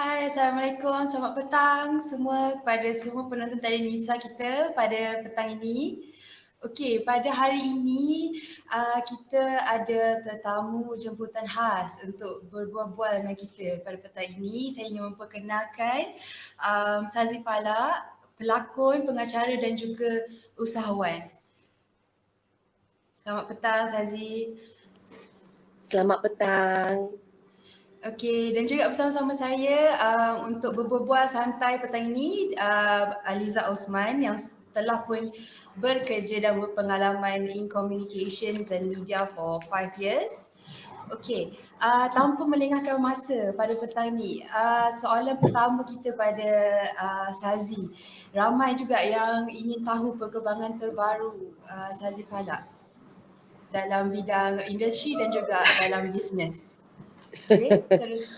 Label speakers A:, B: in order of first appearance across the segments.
A: Hai, Assalamualaikum. Selamat petang kepada semua penonton Telenisa kita pada petang ini. Okey, pada hari ini kita ada tetamu jemputan khas untuk berbual-bual dengan kita pada petang ini. Saya ingin memperkenalkan Sazzy Falak, pelakon, pengacara dan juga usahawan. Selamat petang, Sazzy.
B: Selamat petang.
A: Okey, dan juga bersama-sama saya untuk berbual santai petang ini Aleza Othman yang telah pun bekerja dan berpengalaman in communications and media for 5 years. Okey, tanpa melengahkan masa pada petang ni, soalan pertama kita pada Sazzy. Ramai juga yang ingin tahu perkembangan terbaru Sazzy Falak dalam bidang industri dan juga dalam bisnes. Okay, terus.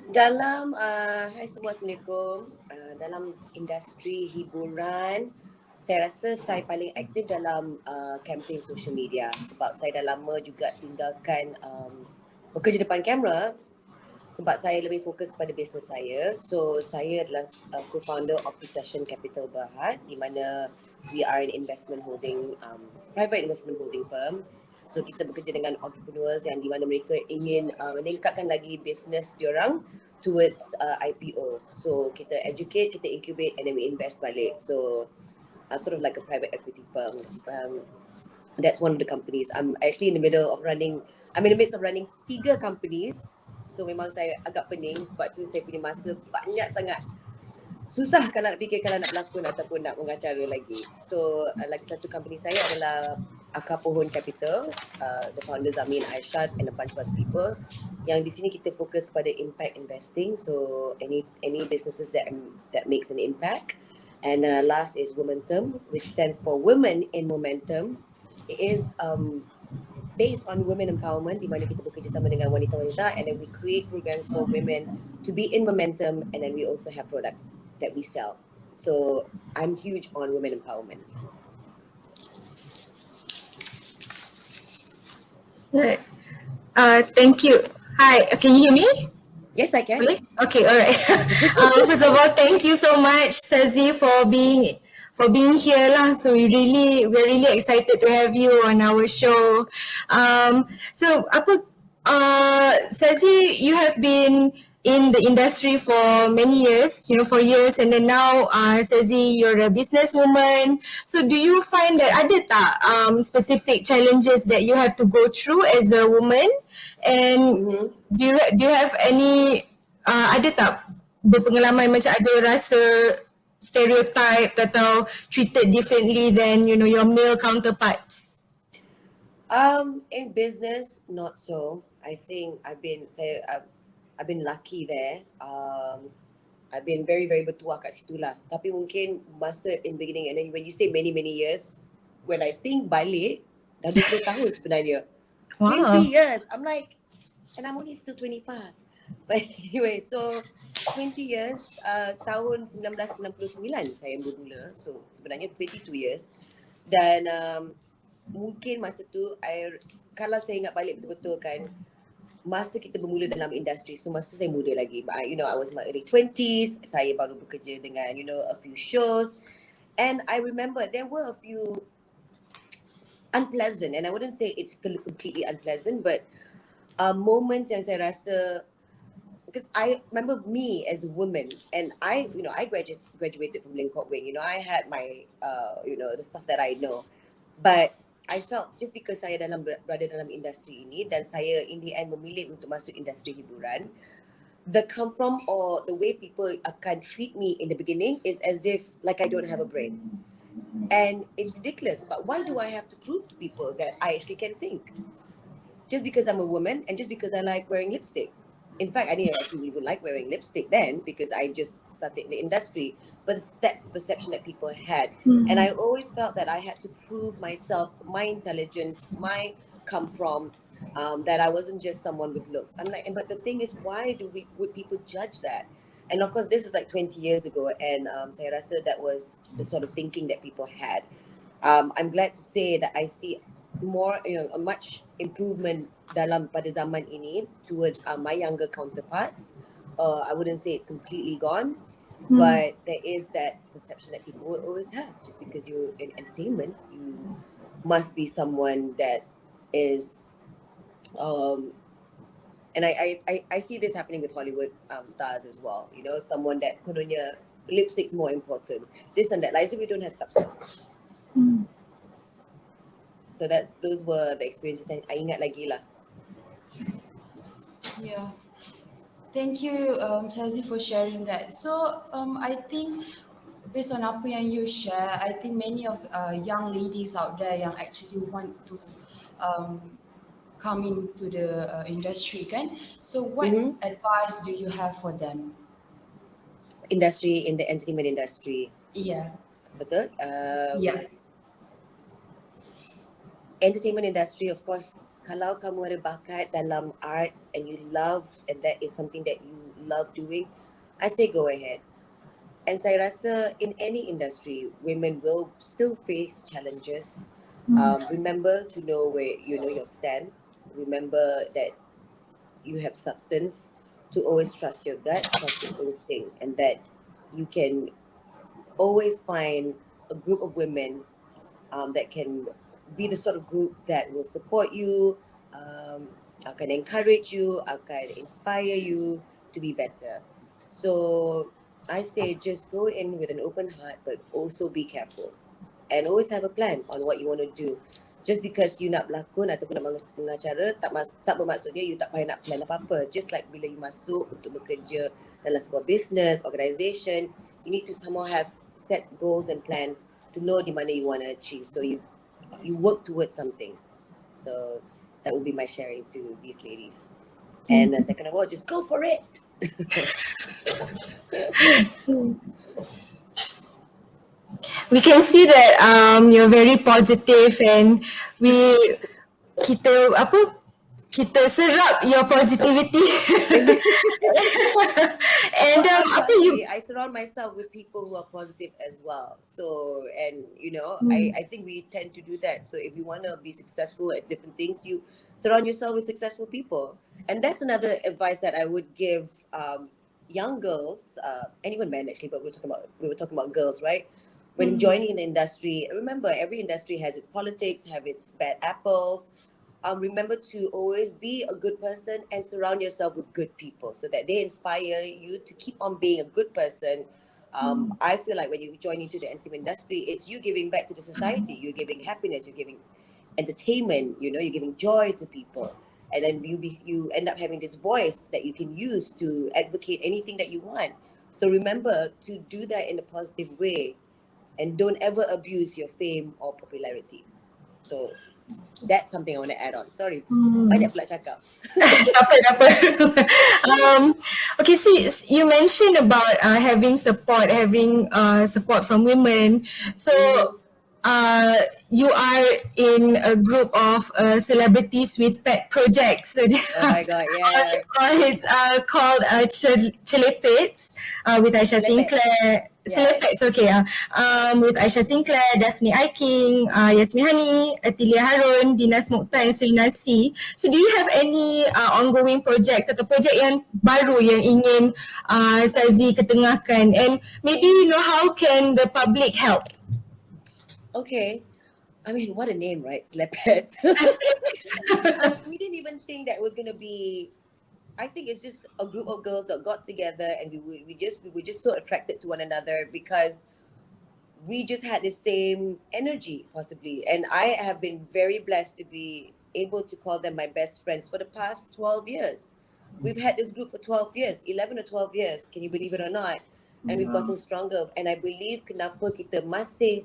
B: Dalam, hai semua, Assalamualaikum. Dalam industri hiburan, saya rasa saya paling aktif dalam campaign social media sebab saya dah lama juga tinggalkan bekerja depan kamera sebab saya lebih fokus pada bisnes saya. So, saya adalah co-founder of Possession Capital Berhad di mana we are an investment holding, private investment holding firm. So kita bekerja dengan entrepreneurs yang di mana mereka ingin meningkatkan lagi business diorang towards IPO. So kita educate, kita incubate and then we invest balik. So sort of like a private equity firm. That's one of the companies. I'm actually in the midst of running 3 companies. So memang saya agak pening sebab tu saya punya masa banyak sangat. Susah kalau nak fikir kalau nak berlakon ataupun nak mengacara lagi. So lagi satu company saya adalah Akar Pohon Capital, the founder Zamin, Aisyad and a bunch of other people. Yang di sini kita fokus kepada impact investing. So any businesses that makes an impact. And last is Momentum, which stands for Women in Momentum. It is based on women empowerment di mana kita bekerja sama dengan wanita-wanita and then we create programs for women to be in momentum and then we also have products that we sell. So I'm huge on women empowerment.
C: Right. Thank you. Hi, can you hear me?
B: Yes, I can.
C: Really? Okay, all right. First of all, thank you so much, Sazzy, for being here lah. So we're really excited to have you on our show. Sazzy, you have been in the industry for many years, 4 years, and then now, Sazzy, you're a businesswoman. So do you find that ada tak specific challenges that you have to go through as a woman? And do you have any, ada tak berpengalaman macam ada rasa stereotype atau treated differently than your male counterparts?
B: In business, not so. I think I've been lucky there. I've been very, very bertuah kat situ lah. Tapi mungkin masa in beginning and then when you say many, many years, when I think balik, dah 20 tahun sebenarnya.
C: Wow.
B: 20 years. I'm like, and I'm only still 25. But anyway, so 20 years, tahun 1999 saya bermula. So sebenarnya 22 years. Dan mungkin masa tu, kalau saya ingat balik betul-betul kan, masa kita bermula dalam industri, so masa tu saya muda lagi. But I was in my early 20s, saya baru bekerja dengan, a few shows. And I remember there were a few unpleasant, and I wouldn't say it's completely unpleasant, but moments yang saya rasa, because I remember me as a woman, and I graduated from Lingkok Wing, I had my, the stuff that I know. But I felt just because saya berada dalam industri ini dan saya in the end memilih untuk masuk industri hiburan, the come from or the way people akan treat me in the beginning is as if like I don't have a brain. And it's ridiculous, but why do I have to prove to people that I actually can think? Just because I'm a woman and just because I like wearing lipstick. In fact, I didn't actually even like wearing lipstick then because I just started in the industry. But that's the perception that people had. And I always felt that I had to prove myself, my intelligence, my come from, that I wasn't just someone with looks. I'm like, but the thing is, why would people judge that? And of course, this is like 20 years ago, and saya rasa that was the sort of thinking that people had. I'm glad to say that I see more, a much improvement pada zaman ini towards my younger counterparts. I wouldn't say it's completely gone, but there is that perception that people will always have. Just because you're in entertainment, you must be someone that is, um, and I see this happening with Hollywood stars as well. You know, someone that kononnya lipstick's more important, this and that. Like, as if we don't have substance. So those were the experiences yang I ingat lagi lah.
A: Yeah. Thank you, Sazzy, for sharing that. So, I think based on apa yang you share, I think many of young ladies out there yang actually want to come into the industry, kan? So, what advice do you have for them?
B: In the entertainment industry.
A: Yeah.
B: Betul?
A: Yeah.
B: Entertainment industry, of course, kalau kamu ada bakat dalam arts and you love, and that is something that you love doing, I'd say go ahead. And saya rasa in any industry, women will still face challenges. Remember to know where you know your stand. Remember that you have substance. To always trust your gut, trust your instinct, and that you can always find a group of women that can be the sort of group that will support you, akan encourage you, akan inspire you to be better. So I say just go in with an open heart, but also be careful and always have a plan on what you want to do. Just because you nak berlakon ataupun nak mengacara, tak bermaksudnya you tak payah nak plan apa-apa. Just like bila you masuk untuk bekerja dalam sebuah business, organisation, you need to somehow have set goals and plans to know di mana you want to achieve. So you work towards something. So that would be my sharing to these ladies. And second of all, just go for it.
C: We can see that you're very positive, and kita serap your positivity. And
B: I surround myself with people who are positive as well. So, and you know, I think we tend to do that. So if you want to be successful at different things, you surround yourself with successful people. And that's another advice that I would give young girls, and even men actually, but we were talking about girls, right? When joining the industry, remember every industry has its politics, have its bad apples. Remember to always be a good person and surround yourself with good people so that they inspire you to keep on being a good person. I feel like when you join into the entertainment industry, it's you giving back to the society. You're giving happiness, you're giving entertainment, you know, you're giving joy to people. And then you end up having this voice that you can use to advocate anything that you want. So remember to do that in a positive way and don't ever abuse your fame or popularity. So that's something I want to add on. Sorry, banyak pula cakap.
C: apa. Okay, so you mentioned about having support from women. So you are in a group of celebrities with pet projects. So
B: Oh my God, yes.
C: It's called Celepets with Aisha Sinclair. Celepets, okay. With Aisha Sinclair, Daphne Aiking, Yasmin Hani, Atilia Harun, Dinas Mokhtar, and Sri Nasi. So do you have any ongoing projects atau projek yang baru yang ingin Sazzy ketengahkan? And maybe how can the public help?
B: Okay. I mean, what a name, right? Slepets. We didn't even think that it was going to be, I think it's just a group of girls that got together and we were just so attracted to one another because we just had the same energy possibly. And I have been very blessed to be able to call them my best friends for the past 12 years. We've had this group for 12 years, 11 or 12 years. Can you believe it or not? And we've gotten stronger. And I believe kenapa kita masih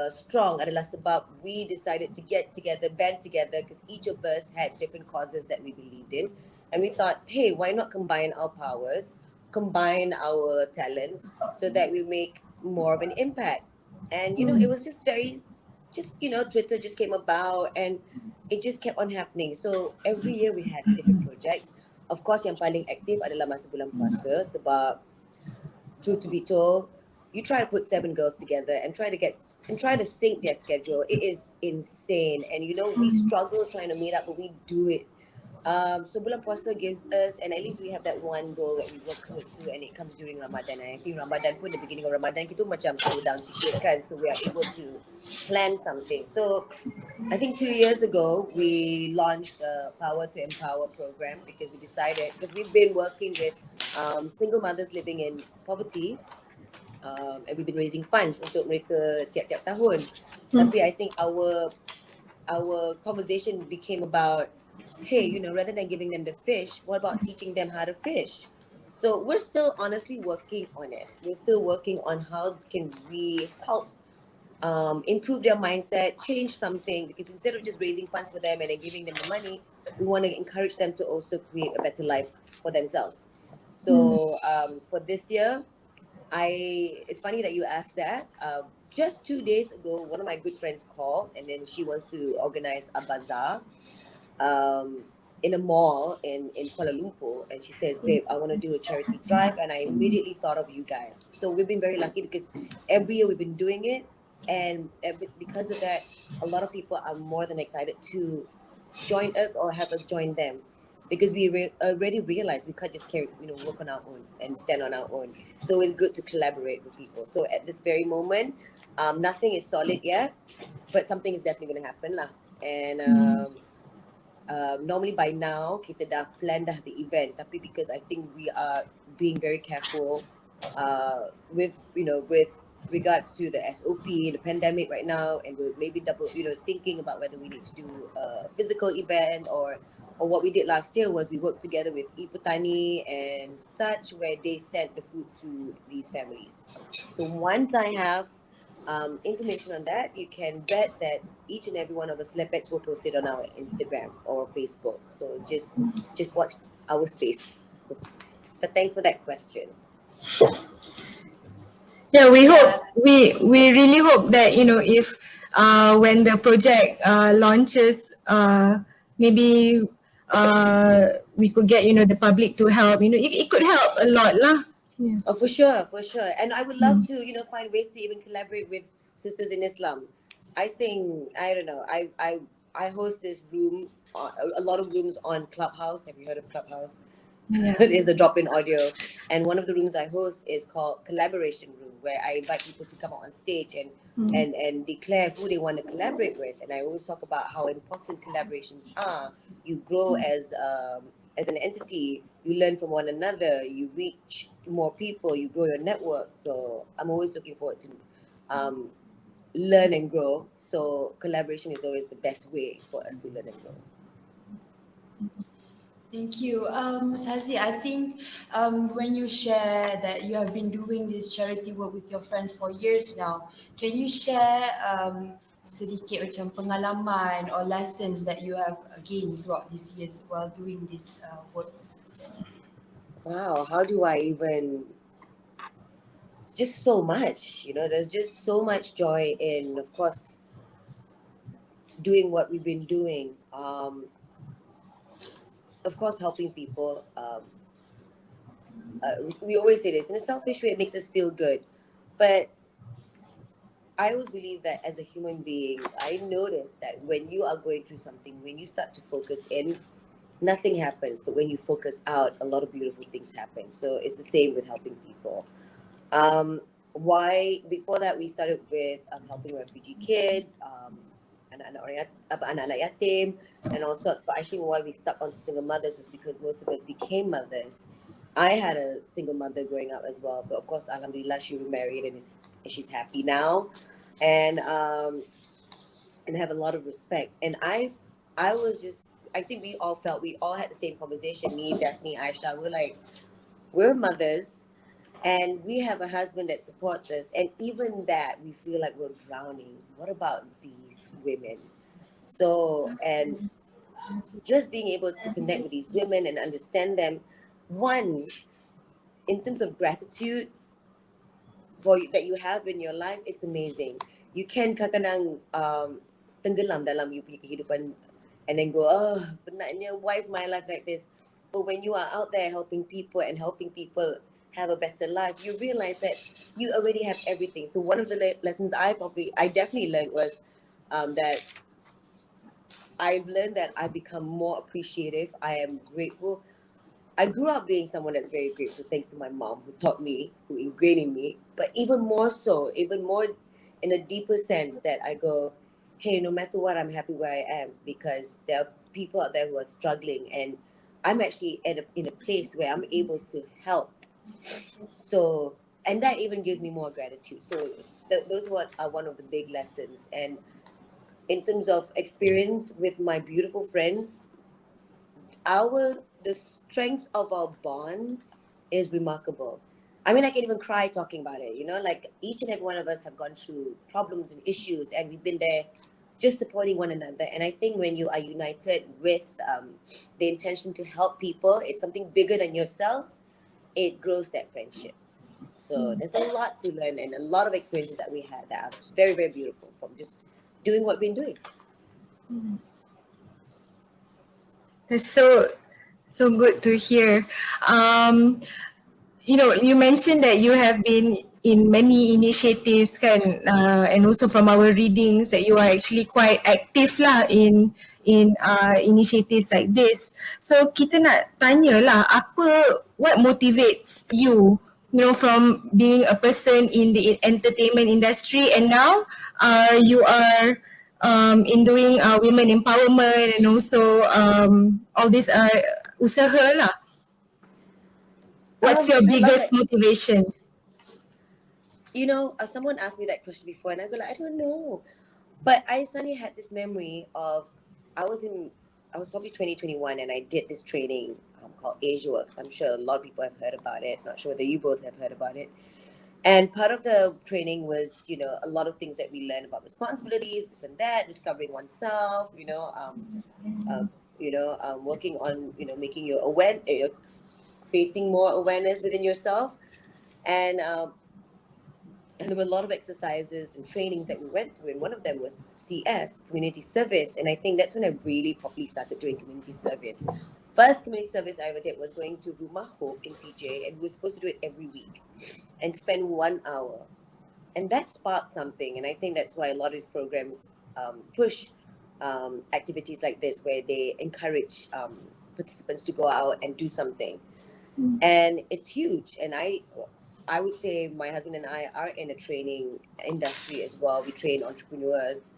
B: strong adalah sebab we decided to get together, band together, because each of us had different causes that we believed in. And we thought, hey, why not combine our powers, combine our talents so that we make more of an impact. And, you know, it was just Twitter just came about and it just kept on happening. So every year we had different projects. Of course, yang paling aktif adalah masa bulan puasa sebab truth to be told, you try to put 7 girls together and try to sync their schedule. It is insane. And you know, we struggle trying to meet up, but we do it. So bulan puasa gives us, and at least we have that one goal that we work towards to, and it comes during Ramadan. And I think Ramadan pun, the beginning of Ramadan kita macam slow down sikit kan, so we are able to plan something. So I think 2 years ago we launched the Power to Empower program because we decided, because we've been working with single mothers living in poverty, and we've been raising funds untuk mereka tiap-tiap tahun. Tapi I think our conversation became about, hey, rather than giving them the fish, what about teaching them how to fish? So we're still honestly working on it. We're still working on how can we help improve their mindset, change something, because instead of just raising funds for them and then giving them the money, we want to encourage them to also create a better life for themselves. So for this year, it's funny that you asked that. Just 2 days ago, one of my good friends called, and then she wants to organize a bazaar in a mall in Kuala Lumpur, and she says, "Babe, I want to do a charity drive," and I immediately thought of you guys. So we've been very lucky because every year we've been doing it, and because of that, a lot of people are more than excited to join us or have us join them, because we already realized we can't just work on our own and stand on our own. So it's good to collaborate with people. So at this very moment, nothing is solid yet, but something is definitely going to happen lah. And normally by now kita dah plan dah the event, tapi because I think we are being very careful with regards to the SOP, the pandemic right now, and we're maybe double thinking about whether we need to do a physical event, or what we did last year was we worked together with Ikuti and such, where they sent the food to these families. So once I have information on that, you can bet that each and every one of us Lepex will post it on our Instagram or Facebook. So just watch our space. But thanks for that question.
C: Yeah, we hope we really hope that if when the project launches, maybe we could get the public to help. It could help a lot lah. Yeah.
B: Oh, for sure. And I would love to find ways to even collaborate with sisters in Islam. I think I don't know. I host this room, a lot of rooms on Clubhouse. Have you heard of Clubhouse?
C: Yeah.
B: It is the drop-in audio, and one of the rooms I host is called Collaboration Room, where I invite people to come out on stage and declare who they want to collaborate with. And I always talk about how important collaborations are. You grow as an entity, you learn from one another, you reach more people, you grow your network. So I'm always looking forward to learn and grow. So collaboration is always the best way for us to learn and grow.
A: Thank you. Sazzy, I think when you share that you have been doing this charity work with your friends for years now, can you share sedikit macam pengalaman or lessons that you have gained throughout these years while doing this work?
B: Wow, how do I even... It's just so much, there's just so much joy in, of course, doing what we've been doing. Of course, helping people. We always say this, in a selfish way, it makes us feel good. But I always believe that as a human being, I notice that when you are going through something, when you start to focus in, nothing happens. But when you focus out, a lot of beautiful things happen. So it's the same with helping people. Why before that we started with helping refugee kids, anak-anak yatim, and all sorts. But I think why we stuck on single mothers was because most of us became mothers. I had a single mother growing up as well, but of course, alhamdulillah, she remarried and she's happy now, and have a lot of respect. And I think we all had the same conversation. Me, Daphne, Aisha, we're mothers. And we have a husband that supports us. And even that, we feel like we're drowning. What about these women? So, and just being able to connect with these women and understand them, one, in terms of gratitude that you have in your life, it's amazing. You can kadang-kadang tenggelam dalam you punya kehidupan and then go, oh, penatnya, why is my life like this? But when you are out there helping people have a better life, you realize that you already have everything. So one of the lessons I definitely learned was that I've learned that I've become more appreciative. I am grateful. I grew up being someone that's very grateful, thanks to my mom, who taught me, who ingrained in me. But even more so, even more in a deeper sense, that I go, hey, no matter what, I'm happy where I am, because there are people out there who are struggling, and I'm actually in a place where I'm able to help. So, and that even gives me more gratitude. So, those are one of the big lessons. And in terms of experience with my beautiful friends, the strength of our bond is remarkable. I mean, I can even cry talking about it, like each and every one of us have gone through problems and issues, and we've been there just supporting one another. And I think when you are united with the intention to help people, it's something bigger than yourselves, it grows that friendship. So there's a lot to learn and a lot of experiences that we had that are very, very beautiful from just doing what we've been doing.
C: That's so good to hear. You mentioned that you have been in many initiatives kan, and also from our readings that you are actually quite active lah in initiatives like this. So kita nak tanya lah, what motivates you, from being a person in the entertainment industry, and now you are in doing women empowerment and also all this usaha lah. What's your biggest motivation?
B: Someone asked me that question before, and I go like, I don't know. But I suddenly had this memory of, I was probably 2021, and I did this training called Asia Works. I'm sure a lot of people have heard about it. Not sure whether you both have heard about it. And part of the training was, a lot of things that we learned about responsibilities, this and that, discovering oneself, working on, making you aware, creating more awareness within yourself. And there were a lot of exercises and trainings that we went through, and one of them was CS, community service. And I think that's when I really properly started doing community service. First community service I ever did was going to Rumah Hope in PJ, and we were supposed to do it every week and spend 1 hour. And that sparked something, and I think that's why a lot of these programs push activities like this, where they encourage participants to go out and do something. And it's huge. And I would say my husband and I are in a training industry as well. We train entrepreneurs.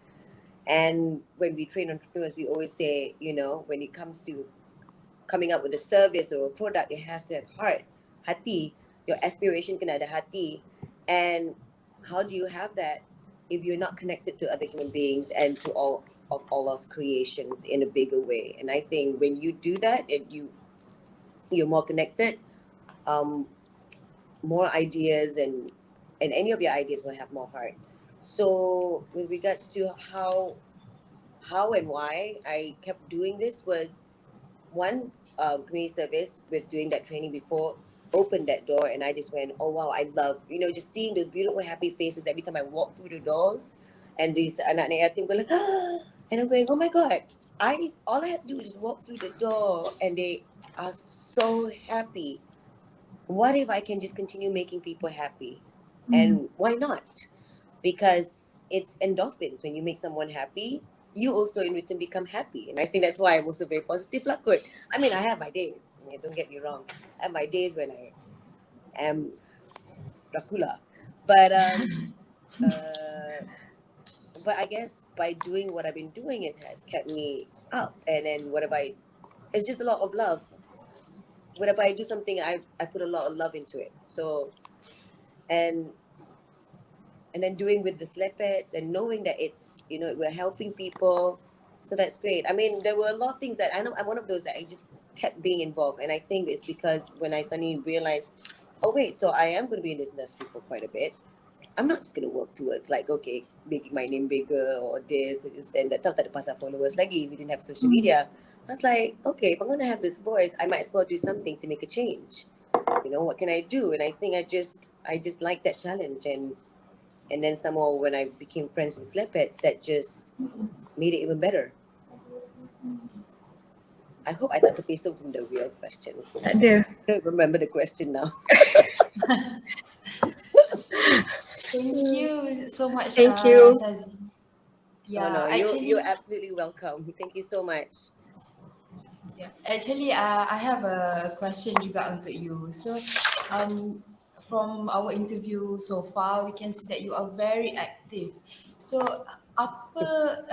B: And when we train entrepreneurs, we always say, when it comes to coming up with a service or a product, it has to have heart, hati. Your aspiration can have hati. And how do you have that if you're not connected to other human beings and to all of Allah's creations in a bigger way? And I think when you do that, you're more connected, more ideas, and any of your ideas will have more heart. So with regards to how and why I kept doing this was, one, community service with doing that training before opened that door, and I just went, oh wow, I love, just seeing those beautiful happy faces every time I walk through the doors, and these anak-anak yatim go like, and I'm going, oh my god, all I had to do was just walk through the door and they are so happy. What if I can just continue making people happy? And why not? Because it's endorphins. When you make someone happy, you also in return become happy. And I think that's why I'm also very positive like good. I mean, I have my days. Don't get me wrong. I have my days when I am Dracula. But I guess by doing what I've been doing, it has kept me up. And then it's just a lot of love. Whenever I do something, I put a lot of love into it. So, and then doing with the slepets and knowing that it's, we're helping people. So that's great. I mean, there were a lot of things that I know I'm one of those that I just kept being involved. And I think it's because when I suddenly realized, oh wait, so I am going to be in this industry for quite a bit. I'm not just going to work towards like, okay, making my name bigger or this and that. Tak ada pasal followers lagi. We didn't have social media. I was like, okay, if I'm going to have this voice, I might as well do something to make a change. What can I do? And I think I just like that challenge. And then somehow when I became friends with Slepets, that just made it even better. I hope I tak terpesong from the real question.
C: Tak ada.
B: I don't remember the question now.
A: Thank you so much,
C: Thank you.
A: Sazzy. Yeah,
B: no,
A: actually,
B: you're absolutely welcome. Thank you so much.
A: actually, I have a question juga untuk you. So, from our interview so far, we can see that you are very active. So, apa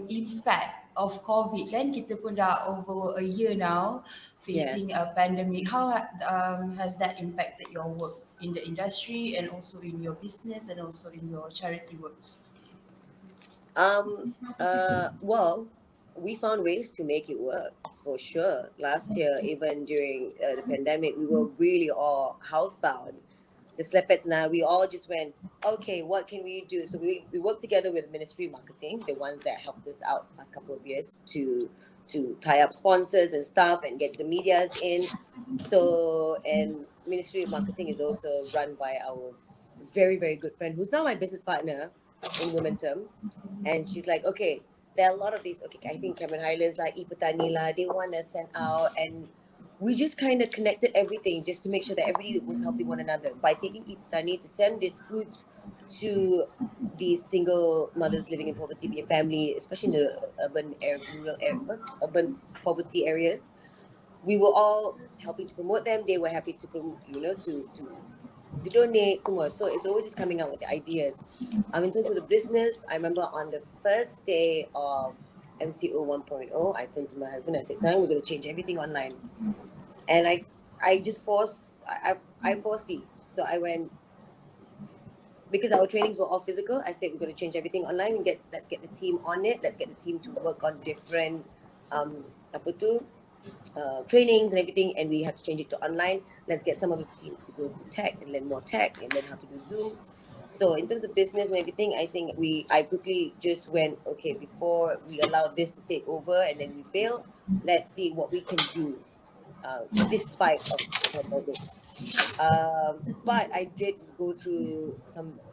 A: impact of COVID kan? Kita pun dah over a year now
B: Yes.
A: facing a pandemic. How has that impacted your work in the industry and also in your business and also in your charity works?
B: Well, we found ways to make it work for sure. Last year, even during the pandemic, we were really all housebound. The Slepets now, we all just went, okay, what can we do? So we worked together with Ministry Marketing, the ones that helped us out the past couple of years to tie up sponsors and stuff and get the medias in. So, and Ministry of Marketing is also run by our very, very good friend who's now my business partner in Momentum. And she's like, okay, there are a lot of these, okay, I think Cameron Highlands, like Iputani lah, they want to send out, and we just kind of connected everything just to make sure that everybody was helping one another by taking Iputani to send this food to these single mothers living in poverty, their family, especially in the urban poverty areas. We were all helping to promote them. They were happy to promote, to donate semua. So it's always just coming out with the ideas. In terms of the business, I remember on the first day of MCO 1.0, I turned to my husband, I said, son, we're going to change everything online. And I just I foresee. So I went, because our trainings were all physical, I said, we're going to change everything online. Let's get the team on it. Let's get the team to work on different, trainings and everything, and we have to change it to online. Let's get some of the teams to go to tech and learn more tech and learn how to do Zooms. So in terms of business and everything, I think I quickly just went, okay, before we allow this to take over and then we fail, let's see what we can do despite of the pandemic. But I did go through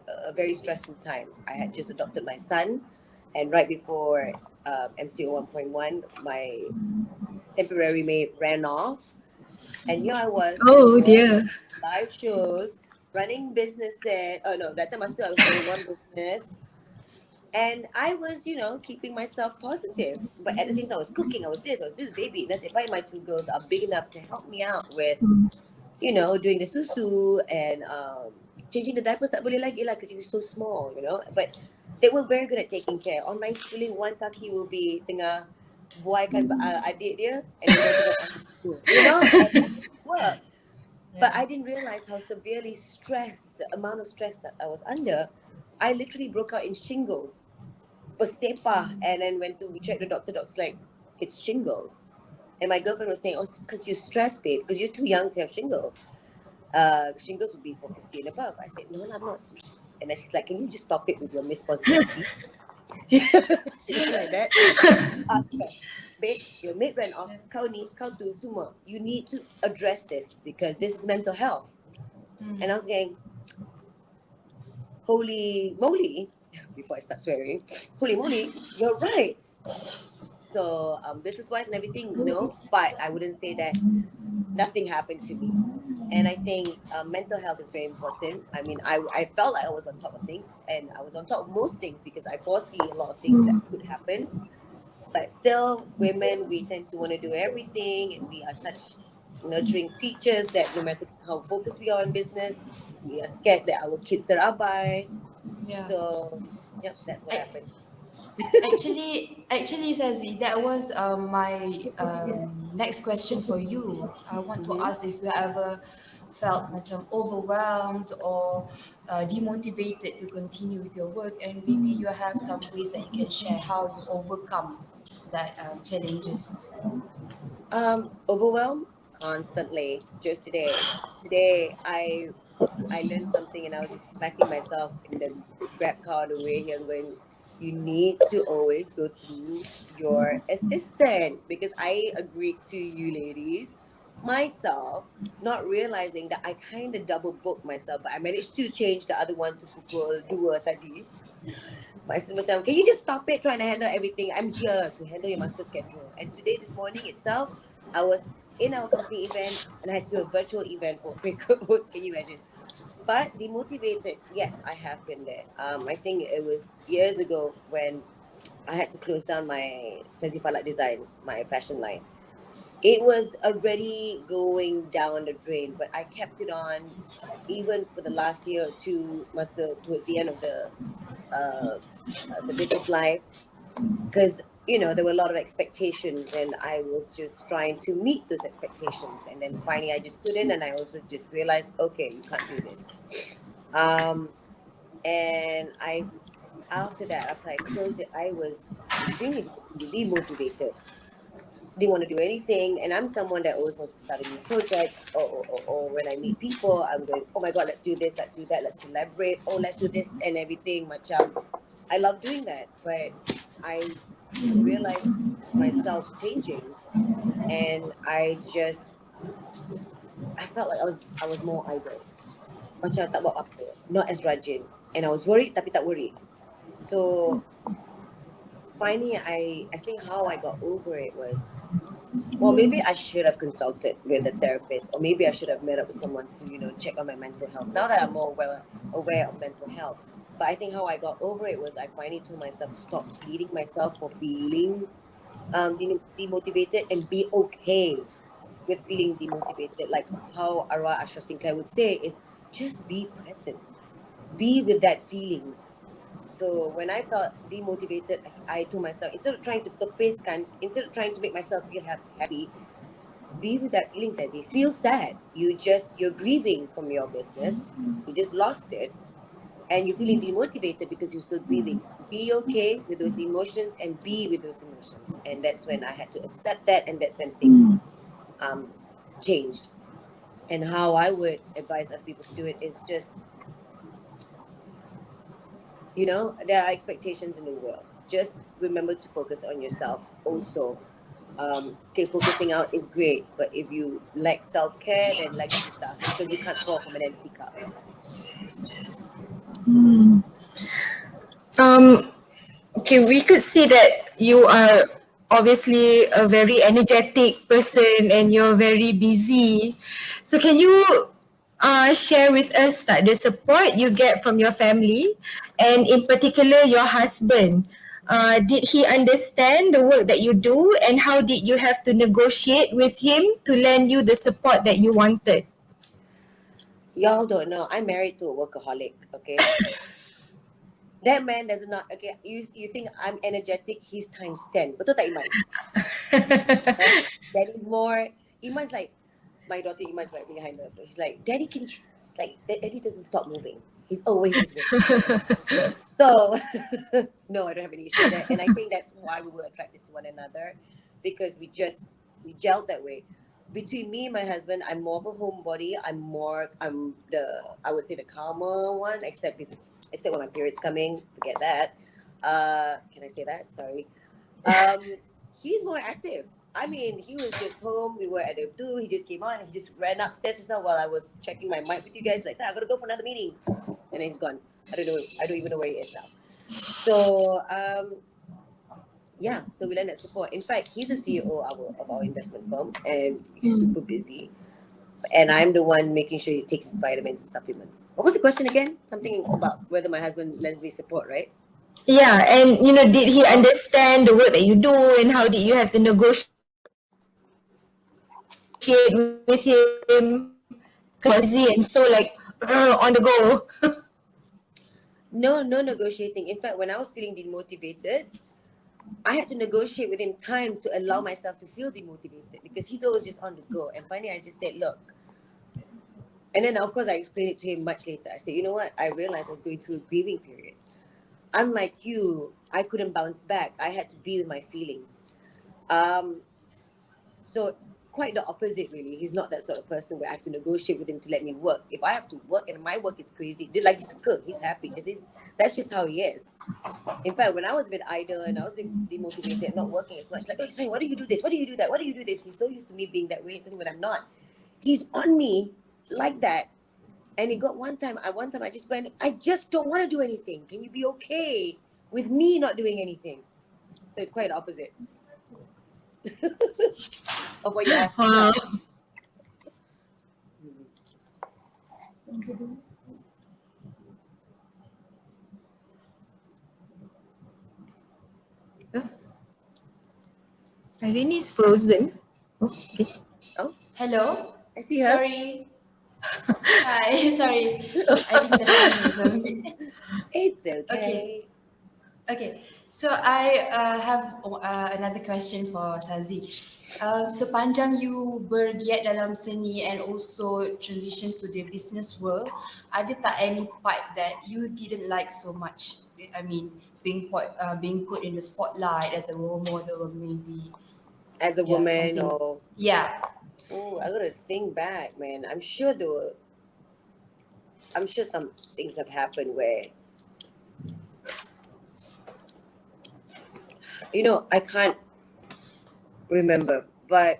B: a very stressful time. I had just adopted my son, and right before MCO 1.1, my temporary maid ran off, and here I was
C: Oh
B: doing all
C: dear.
B: live shows, running businesses. Oh no, that time I was running one business, and I was, keeping myself positive. But at the same time, I was cooking. I was this baby. And I said, why my two girls are big enough to help me out with, doing the susu and changing the diapers tak boleh lagi lah because he was so small, But they were very good at taking care. Online schooling, one kaki will be tengah buaikan adik dia and then tengah school, and it worked. But I didn't realize how severely stressed, the amount of stress that I was under. I literally broke out in shingles, bersepah, and then went to check the doctor's like, it's shingles. And my girlfriend was saying, oh, it's because you're stressed, babe, because you're too young to have shingles. Shingles would be for 50 and above. I said, no, I'm not stressed. And then she's like, can you just stop it with your Miss Positivity? She was like that. Okay. Babe, your maid ran off. Kau tu semua. You need to address this because this is mental health. And I was going, holy moly, before I start swearing, holy moly, you're right. So business-wise and everything, no, but I wouldn't say that nothing happened to me. And I think mental health is very important. I mean, I felt like I was on top of things, and I was on top of most things because I foresee a lot of things that could happen. But still, women, we tend to want to do everything, and we are such nurturing teachers that no matter how focused we are on business, we are scared that our kids terabai.
A: Yeah.
B: So, yeah, that's what happened.
A: Actually, Sazzy, that was my next question for you. I want to ask if you ever felt macam overwhelmed or demotivated to continue with your work, and maybe you have some ways that you can share how you overcome that challenges.
B: Overwhelmed constantly. Just today I learned something, and I was just smacking myself in the grab car on the way here. I'm going, you need to always go through your assistant, because I agreed to you ladies myself, not realizing that I kind of double booked myself, but I managed to change the other one to pukul 2 tadi. My sister macam, can you just stop it trying to handle everything? I'm here to handle your master schedule. And today, this morning itself, I was in our company event, and I had to do a virtual event for Quaker Oats. Can you imagine? But demotivated, yes, I have been there. I think it was years ago when I had to close down my Sazzy Falak Designs, my fashion line. It was already going down the drain, but I kept it on even for the last year or two, towards the end of the business life, because there were a lot of expectations, and I was just trying to meet those expectations. And then finally, I just couldn't, and I also just realized, okay, you can't do this. And after that, after I closed it, I was extremely demotivated. Didn't want to do anything, and I'm someone that always wants to start a new projects, or when I meet people, I'm going, oh my god, let's do this, let's do that, let's collaborate, oh let's do this and everything. Macam, I love doing that, but I realized myself changing, and I felt like I was more idle, macam tak buat apa, not as rajin, and I was worried tapi tak worried. So finally, I think how I got over it was, well, maybe I should have consulted with a therapist, or maybe I should have met up with someone to, check on my mental health. Now that I'm more aware of mental health. But I think how I got over it was I finally told myself to stop hating myself for feeling demotivated, and be okay with feeling demotivated. Like how Arwah Ashraf Sinclair would say is, just be present. Be with that feeling. So when I felt demotivated, I told myself, instead of trying to tepeskan, instead of trying to make myself feel happy, be with that feeling, Sazzy. Feel sad. You're grieving from your business. You just lost it, and you're feeling demotivated because you're still grieving. Be okay with those emotions and be with those emotions. And that's when I had to accept that, and that's when things changed. And how I would advise other people to do it is just, there are expectations in the world. Just remember to focus on yourself also. Okay, focusing out is great, but if you lack self-care, then lagi susah, because you can't pour from an empty cup.
C: Okay, we could see that you are obviously a very energetic person and you're very busy. So can you share with us the support you get from your family, and in particular your husband? Did he understand the work that you do, and how did you have to negotiate with him to lend you the support that you wanted?
B: Y'all don't know, I'm married to a workaholic, okay? That man does not, okay, you think I'm energetic, he's times 10. Betul tak, Iman? Daddy's more, Iman's like, my daughter Iman's right behind her. He's like, Daddy Daddy doesn't stop moving. He's always just working. So, no, I don't have any issue with that. And I think that's why we were attracted to one another, because we gelled that way. Between me and my husband, I'm more of a homebody. I would say the calmer one, except when my period's coming. Forget that. Can I say that? Sorry. He's more active. I mean, he was just home. We were at the do. He just came on. He just ran upstairs just now while I was checking my mic with you guys. Like, I gotta go for another meeting, and then he's gone. I don't even know where he is now. So yeah, so we lend that support. In fact, he's the CEO of our investment firm, and he's super busy. And I'm the one making sure he takes his vitamins and supplements. What was the question again? Something about whether my husband lends me support, right?
C: Yeah, and did he understand the work that you do, and how did you have to negotiate with him? Because busy and so on the go.
B: No negotiating. In fact, when I was feeling demotivated, I had to negotiate with him time to allow myself to feel demotivated, because he's always just on the go. And finally, I just said, look. And then, of course, I explained it to him much later. I said, you know what? I realized I was going through a grieving period. Unlike you, I couldn't bounce back. I had to be with my feelings. So quite the opposite, really. He's not that sort of person where I have to negotiate with him to let me work. If I have to work and my work is crazy, like he's cook, he's happy. That's just how he is. In fact, when I was a bit idle and I was demotivated, not working as much, like, oh, sorry, why do you do this? Why do you do that? Why do you do this? He's so used to me being that way. Suddenly when I'm not, he's on me like that. And it got one time I just went, I just don't want to do anything. Can you be okay with me not doing anything? So it's quite opposite of what you asked.
C: Wow. Ireeny is frozen. Oh, okay.
B: Oh,
A: Hello?
B: I see her.
A: Sorry. Hi, sorry. I think telephone is on mute.
B: It's
A: Okay.
B: okay.
A: Okay, so I have another question for Sazzy. Sepanjang you bergiat dalam seni and also transition to the business world, ada tak any part that you didn't like so much? I mean, being put in the spotlight as a role model, or maybe
B: As a
A: yeah
B: woman,
A: something.
B: or
A: Yeah,
B: I gotta think back, man. I'm sure some things have happened where, I can't remember, but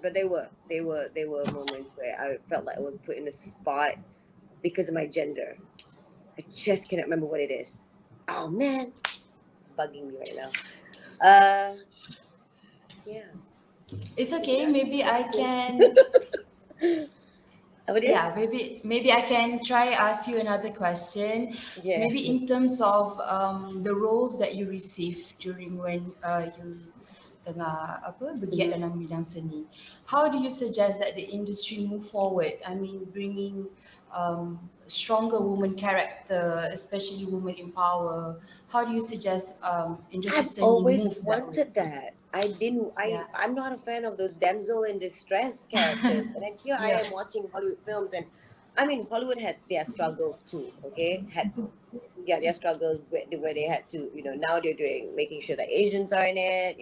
B: there were moments where I felt like I was put in a spot because of my gender. I just cannot remember what it is. Oh man, it's bugging me right now. Yeah.
A: it's
B: You can
A: okay.
B: ask me
A: Maybe I
B: question.
A: can.
B: Apa dia?
A: Yeah, maybe I can try ask you another question.
B: Yeah.
A: Maybe in terms of the roles that you receive during when you tengah bergiat
B: Mhm.
A: dalam bidang seni. How do you suggest that the industry move forward? I mean, bringing stronger woman character, especially women in power. How do you suggest industry
B: I've
A: seni
B: always
A: move that way?
B: wanted that. I didn't.
A: Yeah,
B: I'm not a fan of those damsel in distress characters. And then here I
A: yeah,
B: am watching Hollywood films, and I mean Hollywood had their struggles too. Okay, had their struggles where they had to, now they're making sure that Asians are in it.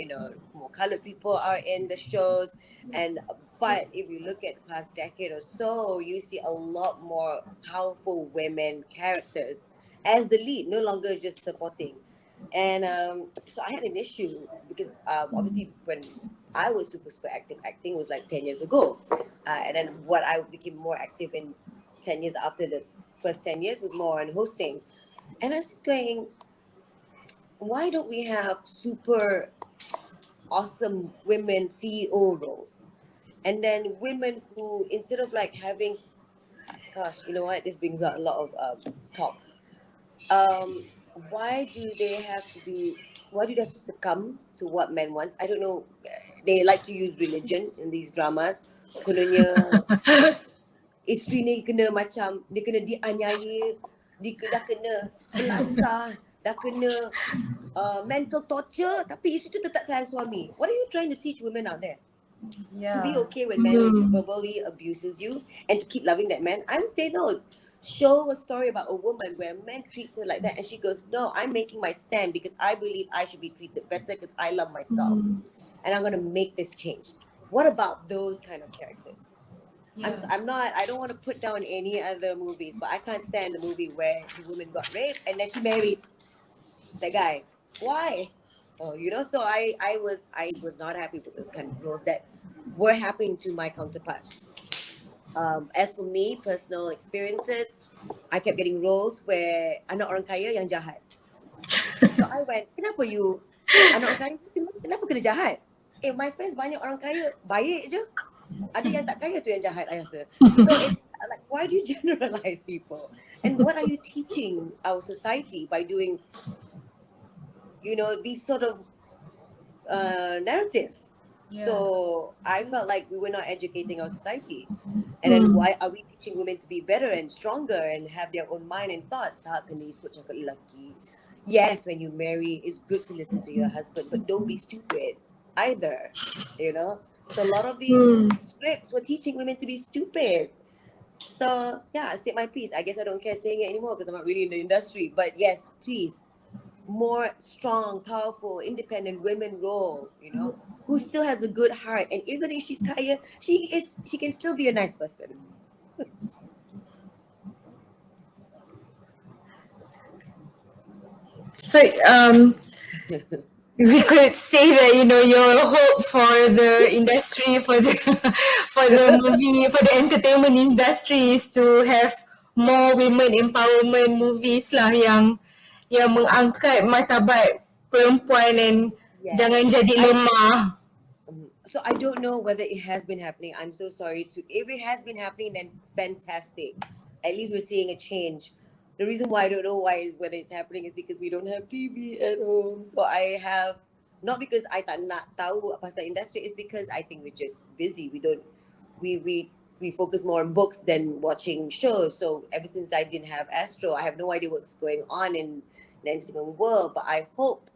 B: More colored people are in the shows, and but if you look at the past decade or so, you see a lot more powerful women characters as the lead, no longer just supporting. And so I had an issue because obviously when I was super active, acting was like 10 years ago. And then what I became more active in 10 years after the first 10 years was more on hosting. And I was just going, why don't we have super awesome women CEO roles? And then women who, instead of like having, gosh, you know what, this brings out a lot of talks. um why do they have to be why do they have to succumb to what men wants? I don't know. They like to use religion in these dramas. Kononnya isteri ni kena macam dia kena dianiaya, dah kena belasah, dah kena mental torture, tapi isteri tu tetap sayang suami. What are you trying to teach women out there? To be
A: yeah.
B: okay when man verbally abuses you and to keep loving that man? I would say no. Show a story about a woman where a man treats her like that and she goes, no, I'm making my stand because I believe I should be treated better because I love myself and I'm going to make this change. What about those kind of characters?
A: Yeah.
B: I don't want to put down any other movies, but I can't stand the movie where the woman got raped and then she married that guy. Why? Oh, so I was not happy with those kind of roles that were happening to my counterparts. As for me, personal experiences, I kept getting roles where anak orang kaya yang jahat. So I went, kenapa you anak orang kaya, kenapa kena jahat? My friends banyak orang kaya, baik je. Ada yang tak kaya tu yang jahat, I rasa. So it's like, why do you generalize people? And what are you teaching our society by doing, these sort of narrative?
A: Yeah.
B: So I felt like we were not educating our society. And then why are we teaching women to be better and stronger and have their own mind and thoughts? Tak kena ikut cakap lelaki. Yes, when you marry, it's good to listen to your husband, but don't be stupid either. So a lot of these scripts were teaching women to be stupid. So yeah, I said my piece. I guess I don't care saying it anymore because I'm not really in the industry. But yes, please, more strong, powerful, independent women role, who still has a good heart. And even if she's kaya, she can still be a nice person.
C: So we could say that your hope for the industry, for the for the movie, for the entertainment industry is to have more women empowerment movies lah yang mengangkat martabat perempuan and jangan
B: Yes.
C: jadi lemah.
B: So I don't know whether it has been happening. I'm so sorry. If it has been happening, then fantastic. At least we're seeing a change. the reason why I don't know whether it's happening is because we don't have TV at home. So I have, not because I tak nak tahu pasal industry, it's because I think we're just busy. We focus more on books than watching shows. So ever since I didn't have Astro, I have no idea what's going on in the entertainment world. But I hope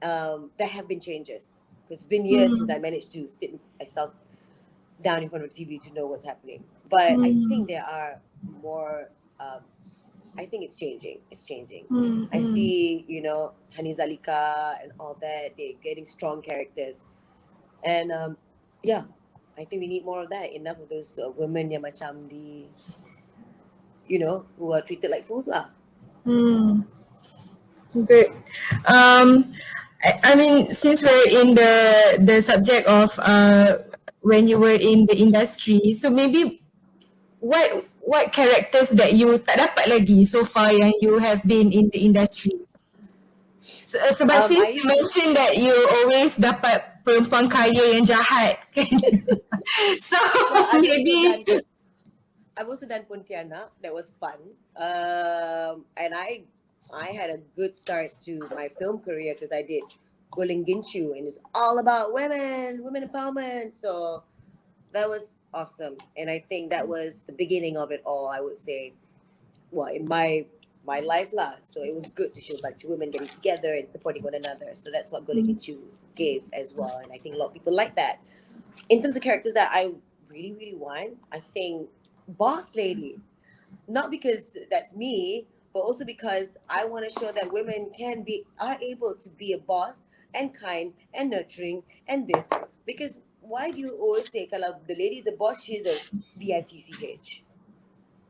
B: there have been changes, because it's been years since I managed to sit myself down in front of TV to know what's happening. But I think there are more. I think it's changing. It's changing. I see, Hani Zalika and all that. They're getting strong characters, and yeah, I think we need more of that. Enough of those women yang macam who are treated like fools lah.
C: Good. I mean, since we're in the subject of when you were in the industry, so maybe what characters that you tak dapat lagi so far yang you have been in the industry? Sebab since you mentioned that you always dapat perempuan kaya yang jahat, kan? So maybe
B: I've also done Pontianak. That was fun. And I had a good start to my film career because I did Goleng Ginchu, and it's all about women empowerment. So that was awesome. And I think that was the beginning of it all, I would say. Well, in my life lah. So it was good to show a bunch of women getting together and supporting one another. So that's what Goleng Ginchu gave as well. And I think a lot of people like that. In terms of characters that I really, really want, I think boss lady. Not because that's me, but also because I want to show that women are able to be a boss and kind and nurturing and this. Because why do you always say kalau the lady is a boss, she's a bitch?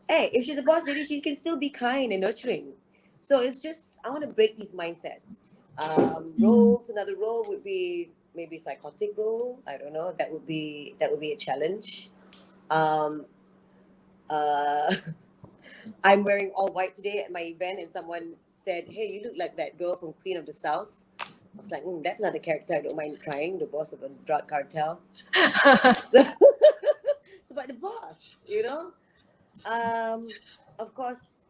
B: Hey, if she's a boss lady, she can still be kind and nurturing. So it's just, I want to break these mindsets. Roles, another role would be maybe psychotic role. I don't know. That would be a challenge. I'm wearing all white today at my event, and someone said, "Hey, you look like that girl from Queen of the South." I was like, that's another character I don't mind trying, the boss of a drug cartel. It's about the boss, Of course,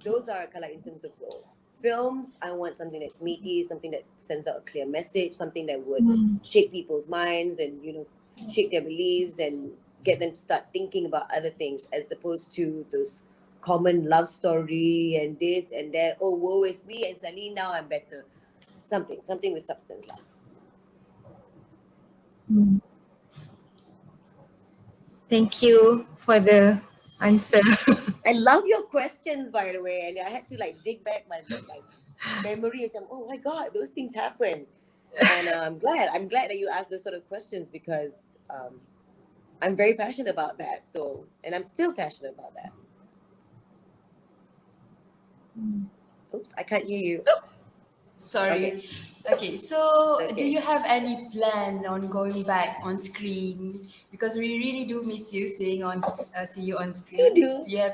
B: those are like in terms of roles. Films, I want something that's meaty, something that sends out a clear message, something that would shake people's minds and, shake their beliefs and get them to start thinking about other things, as opposed to those common love story and this and that. Oh, woe is me, and suddenly now I'm better. Something with substance.
C: Thank you for the answer.
B: I love your questions, by the way, and I had to dig back my memory. Oh my God, those things happen, and I'm glad that you asked those sort of questions, because I'm very passionate about that. So, and I'm still passionate about that. Oops, I can't hear you.
A: Sorry. Okay, so do you have any plan on going back on screen? Because we really do miss you see you on screen.
B: You do?
A: Yeah.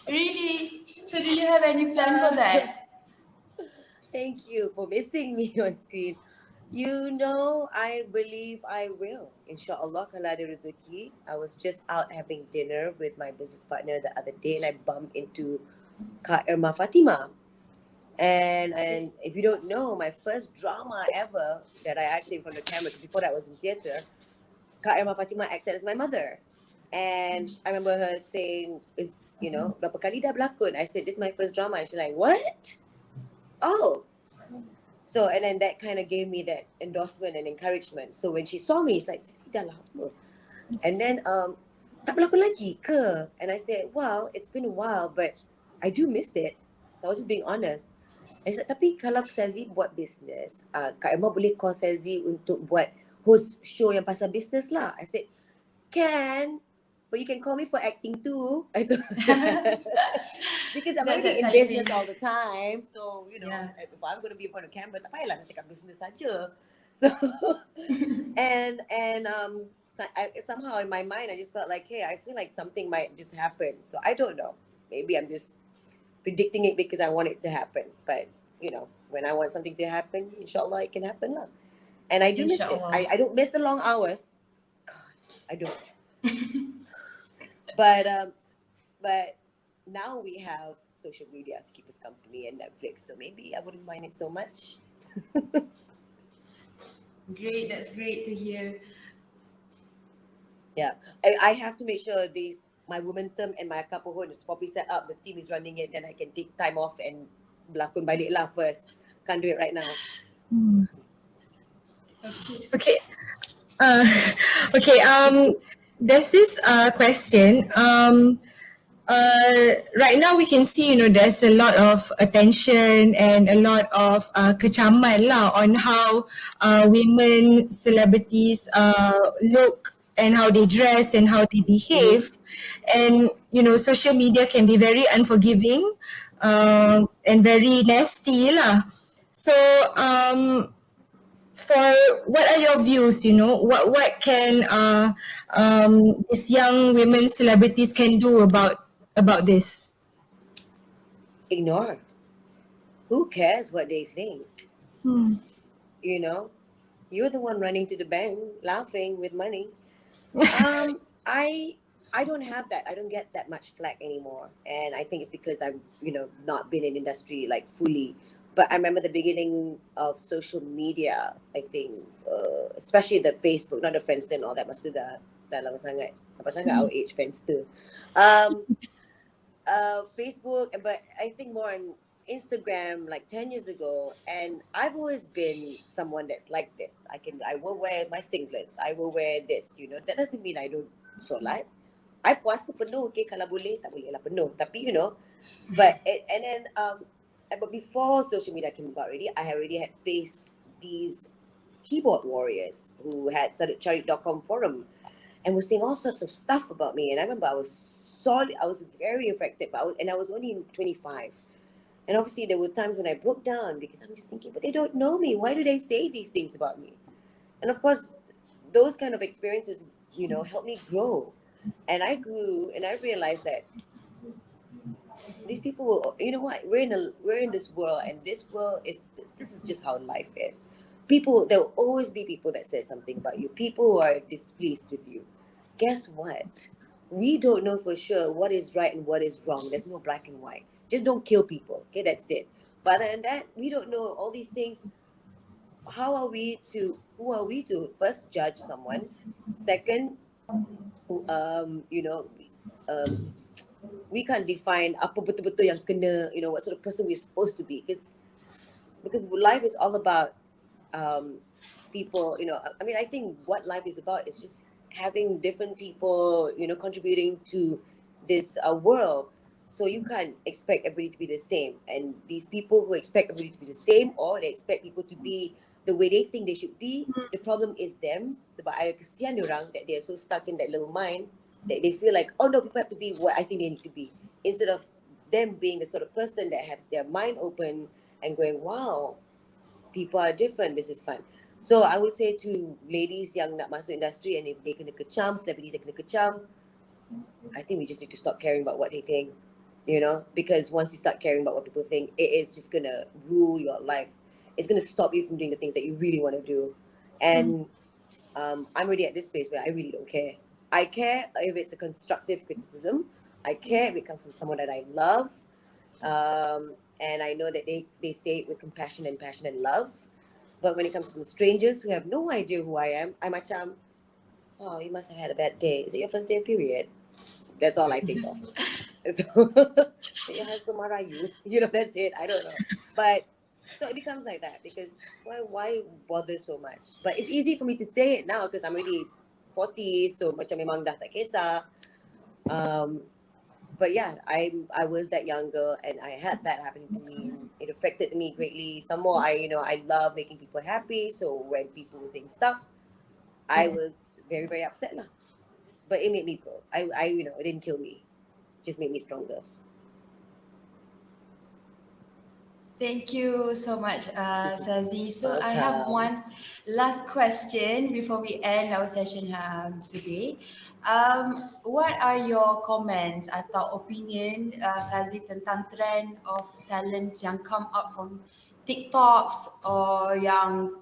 A: Really? So do you have any plan for that?
B: Thank you for missing me on screen. I believe I will. Inshallah, kalau ada rezeki. I was just out having dinner with my business partner the other day, and I bumped into Kak Irma Fatima. And if you don't know, my first drama ever that I acted in front of the camera, before that was in theatre, Kak Irma Fatima acted as my mother. And I remember her saying, berapa kali dah berlakon? I said, this is my first drama. And she's like, what? Oh. So, and then that kind of gave me that endorsement and encouragement. So when she saw me, it's like, Sazzy dah lama. And then, tak berlakon lagi ke? And I said, well, it's been a while, but I do miss it. So I was just being honest. And she said, tapi kalau Sazzy buat business, Kak Emma boleh call Sazzy untuk buat host show yang pasal business lah. I said, can, but you can call me for acting too. Because I'm already in business all the time. So, if I'm going to be in front of camera, tak payahlah nak cakap business saja. So, and somehow in my mind, I just felt like, hey, I feel like something might just happen. So I don't know. Maybe I'm just predicting it because I want it to happen. But, when I want something to happen, inshallah, it can happen lah. And I do miss it. I don't miss the long hours. God, I don't. But now we have social media to keep us company and Netflix, so maybe I wouldn't mind it so much.
A: Great, that's great to hear.
B: Yeah, I have to make sure my momentum and my kapohon is properly set up. The team is running it, then I can take time off and berlakon balik lah first. Can't do it right now.
C: Okay. Uh, okay. There's this question. Right now we can see, there's a lot of attention and a lot of kecaman lah on how women celebrities look and how they dress and how they behave. And, social media can be very unforgiving and very nasty lah. So, for what are your views, what can these young women celebrities can do about this?
B: Ignore. Who cares what they think? You know, you're the one running to the bank, laughing with money. I don't have that. I don't get that much flack anymore, and I think it's because I've not been in industry like fully. But I remember the beginning of social media. I think, especially the Facebook, not the Friendster and all that. Masa tu dah lama sangat. Apa sangat our age Friendster. Facebook, but I think more on Instagram like 10 years ago, and I've always been someone that's like this. I will wear my singlets, I will wear this, that doesn't mean I don't solat. I puasa penuh, okay, kalau boleh, tak boleh lah penuh, tapi but but before social media came about already, I already had faced these keyboard warriors who had started Charit.com forum and was saying all sorts of stuff about me, and I remember I was very affected, but I was only 25. And obviously there were times when I broke down because I'm just thinking, but they don't know me. Why do they say these things about me? And of course, those kind of experiences, helped me grow. And I grew and I realized that these people, you know what, we're in this world, and this is just how life is. There will always be people that say something about you, people who are displeased with you. Guess what? We don't know for sure what is right and what is wrong. There's no black and white. Just don't kill people. Okay, that's it. But other than that, we don't know all these things. Who are we to first judge someone? Second, we can't define apa betul-betul yang kena, what sort of person we're supposed to be. Because life is all about people, I think what life is about is just having different people, contributing to this world. So you can't expect everybody to be the same. And these people who expect everybody to be the same, or they expect people to be the way they think they should be, the problem is them. Sebab ada kesian diorang that they are so stuck in that little mind that they feel like, oh no, people have to be what I think they need to be. Instead of them being the sort of person that have their mind open and going, wow, people are different, this is fun. So I would say to ladies yang nak masuk industri, and if they kena kecam, celebrities yang kena kecam, I think we just need to stop caring about what they think, because once you start caring about what people think, it is just going to rule your life. It's going to stop you from doing the things that you really want to do. And I'm already at this space where I really don't care. I care if it's a constructive criticism. I care if it comes from someone that I love. And I know that they say it with compassion and passion and love. But when it comes from strangers who have no idea who I am, I macam, oh, you must have had a bad day. Is it your first day of period? That's all I think of. So, your husband marah you? That's it. I don't know. But so it becomes like that, because why bother so much? But it's easy for me to say it now because I'm already 40, so macam memang dah tak kisah. But yeah, I was that young girl, and I had that happening to me. It affected me greatly. Some more, I love making people happy. So when people were saying stuff, I was very, very upset lah. But it made me go. It didn't kill me. It just made me stronger.
A: Thank you so much, Sazzy. So I
B: Welcome.
A: have one last question before we end our session today. What are your comments atau opinion, Sazzy, tentang trend of talents yang come up from TikToks or yang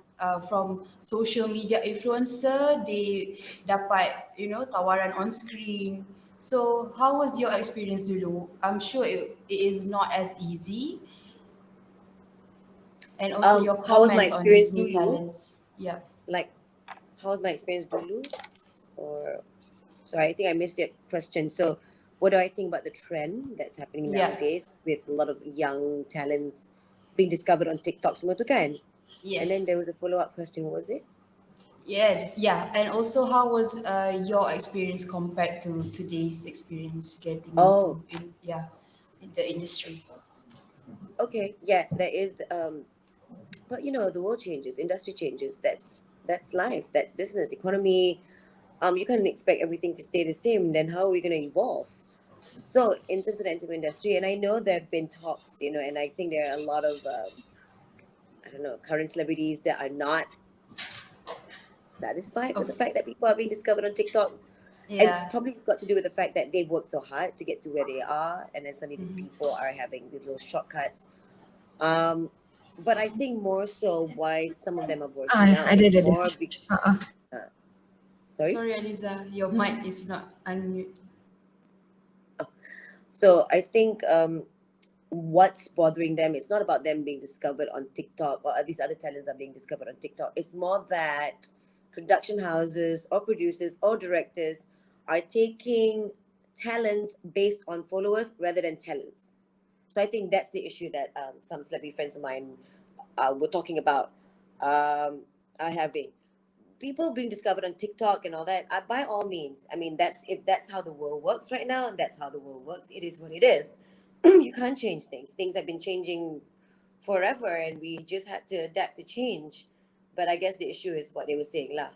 A: from social media influencer, they dapat tawaran on screen. So how was your experience dulu? I'm sure it is not as easy. And also your
B: How was my
A: comments on these
B: experience
A: new
B: dulu?
A: talents. Yeah.
B: Like, how was my experience dulu? Or sorry, I think I missed your question. So, what do I think about the trend that's happening
A: Yeah.
B: nowadays with a lot of young talents being discovered on TikTok semua tu kan? And then
A: Yes.
B: there was a follow-up question. What was it?
A: Yeah. And also how was your experience compared to today's experience getting
B: Oh,
A: in the industry?
B: okay. Yeah, there is. But the world changes, industry changes. That's life. That's business, economy. You can't expect everything to stay the same. Then how are we going to evolve? So in terms of the entertainment industry, and I know there have been talks, and I think there are a lot of I don't know, current celebrities that are not satisfied with
A: Of
B: the fact that people are being discovered on TikTok. And
A: yeah.
B: probably it's got to do with the fact that they've worked so hard to get to where they are, and then suddenly these
A: Mhm.
B: people are having these little shortcuts. Um, but I think more so why some of them are voicing out
C: Ada,
B: is
C: ada.
B: more uh, sorry.
A: Sorry, Aliza, your mic is not unmute.
B: So I think what's bothering them, it's not about them being discovered on TikTok or these other talents are being discovered on TikTok. It's more that production houses or producers or directors are taking talents based on followers rather than talents. So I think that's the issue that some celebrity friends of mine were talking about, are having. People being discovered on TikTok and all that, by all means, I mean, if that's how the world works right now, and that's how the world works, it is what it is. You can't change things. Things have been changing forever, and we just had to adapt to change. But I guess the issue is what they were saying, lah.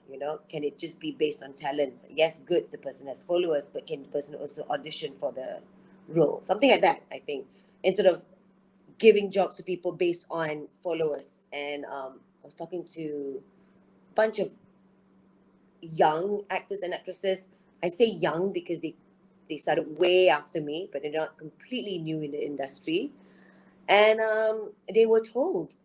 B: Can it just be based on talents? Yes, good, the person has followers, but can the person also audition for the role? Something like that, I think. Instead of giving jobs to people based on followers. And I was talking to a bunch of young actors and actresses. I say young because they started way after me, but they're not completely new in the industry. And they were told,